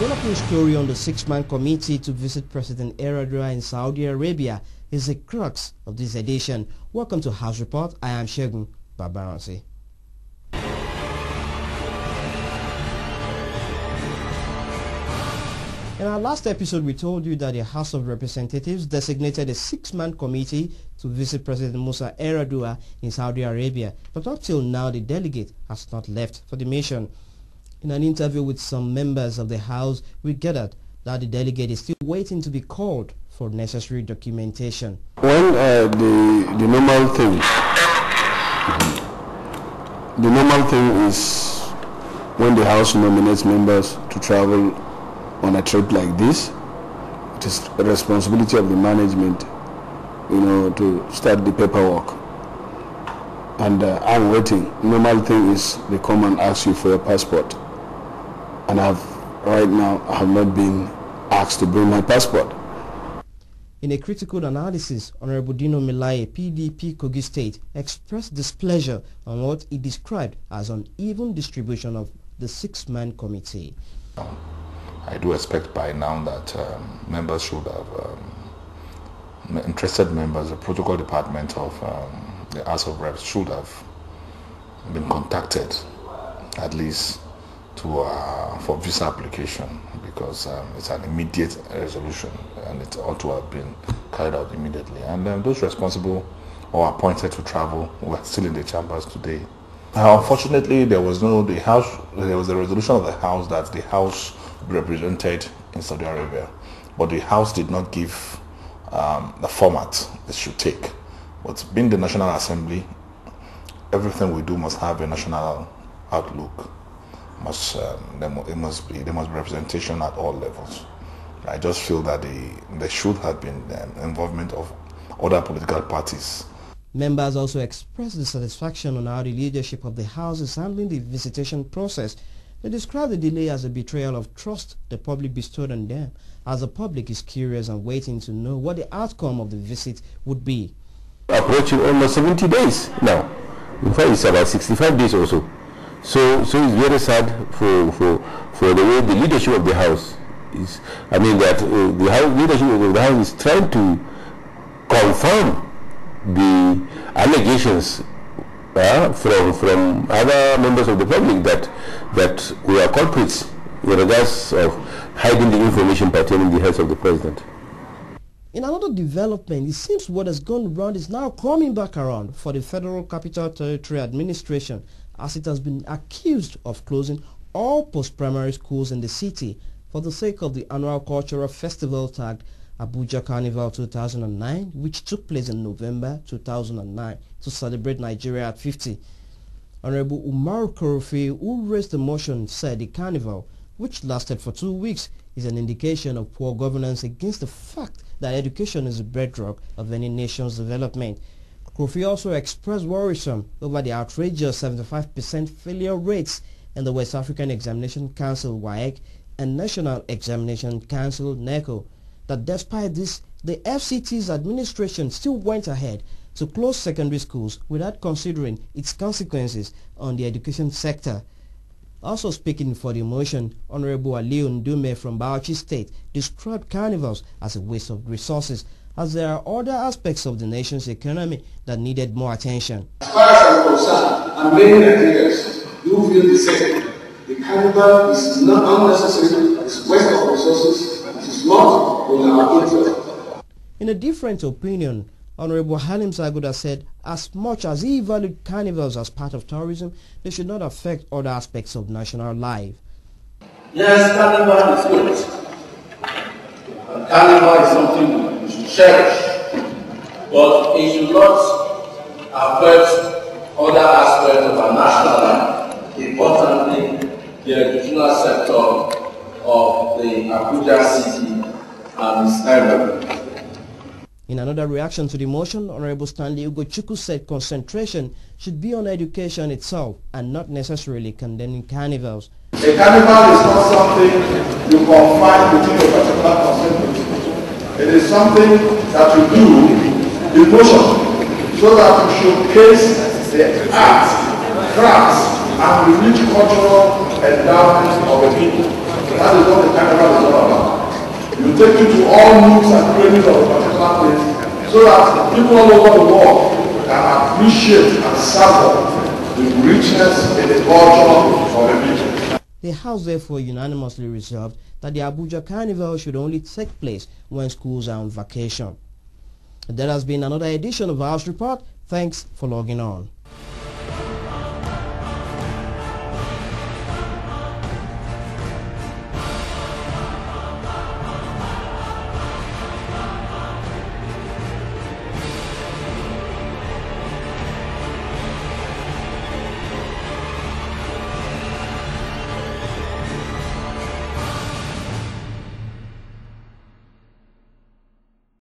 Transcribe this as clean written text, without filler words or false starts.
developing story on the six-man committee to visit President Yar'Adua in Saudi Arabia is the crux of this edition. Welcome to House Report. I am Shegun Babaransi. In our last episode, we told you that the House of Representatives designated a six-man committee to visit President Musa Yar'Adua in Saudi Arabia, but up till now the delegate has not left for the mission. In an interview with some members of the House, we gathered that the delegate is still waiting to be called for necessary documentation. Well, the normal thing is when the House nominates members to travel on a trip like this, it is the responsibility of the management, to start the paperwork. And I'm waiting. Normal thing is they come and ask you for your passport. And right now I have not been asked to bring my passport. In a critical analysis, Honorable Dino Milaye, PDP Kogi State, expressed displeasure on what he described as uneven distribution of the six-man committee. I do expect by now that members should have, interested members, the protocol department of the House of Reps should have been contacted at least for visa application, because it's an immediate resolution and it ought to have been carried out immediately. And those responsible or appointed to travel who are still in the chambers today. Unfortunately, there was a resolution of the House that the House represented in Saudi Arabia, but the House did not give the format it should take. But being the National Assembly, everything we do must have a national outlook. There must be representation at all levels. I just feel that there should have been involvement of other political parties. Members also expressed dissatisfaction on how the leadership of the House is handling the visitation process. They described the delay as a betrayal of trust the public bestowed on them, as the public is curious and waiting to know what the outcome of the visit would be. Approaching almost 70 days now. In fact, it's about 65 days or so. So it's very sad for the way the leadership of the House is. I mean that the leadership of the House is trying to confirm the allegations from other members of the public that we are culprits in regards of hiding the information pertaining the health of the president. In another development, it seems what has gone wrong is now coming back around for the Federal Capital Territory Administration, as it has been accused of closing all post-primary schools in the city for the sake of the annual cultural festival tagged Abuja Carnival 2009, which took place in November 2009 to celebrate Nigeria at 50. Honorable Umar Korofi, who raised the motion, said the carnival, which lasted for 2 weeks, is an indication of poor governance against the fact that education is the bedrock of any nation's development. Kofi also expressed worrisome over the outrageous 75% failure rates in the West African Examination Council (WAEC) and National Examination Council (NECO, that despite this, the FCT's administration still went ahead to close secondary schools without considering its consequences on the education sector. Also speaking for the motion, Honorable Aliu Ndume from Bauchi State described carnivals as a waste of resources, as there are other aspects of the nation's economy that needed more attention. As far as I'm concerned, and many Nigerians do feel the same. The carnival is not unnecessary, it's a waste of resources, it is not in our interest. In a different opinion, Honorable Halim Saguda said as much as he valued carnivals as part of tourism, they should not affect other aspects of national life. Yes, carnival is good. And carnival is something we should cherish. But it should not affect other aspects of our national life, importantly the educational sector of the Abuja city and its area. In another reaction to the motion, Honorable Stanley Ugochukwu said concentration should be on education itself and not necessarily condemning carnivals. A carnival is not something you confine within a particular concept. It is something that you do in motion so that you showcase the arts, crafts, and the rich cultural endowment of a people. That is what the carnival is all about. You take you to all nooks and crannies of a particular place so that people all over the world can appreciate and savor the richness in the culture of the people. The House therefore unanimously resolved that the Abuja Carnival should only take place when schools are on vacation. That has been another edition of House Report. Thanks for logging on.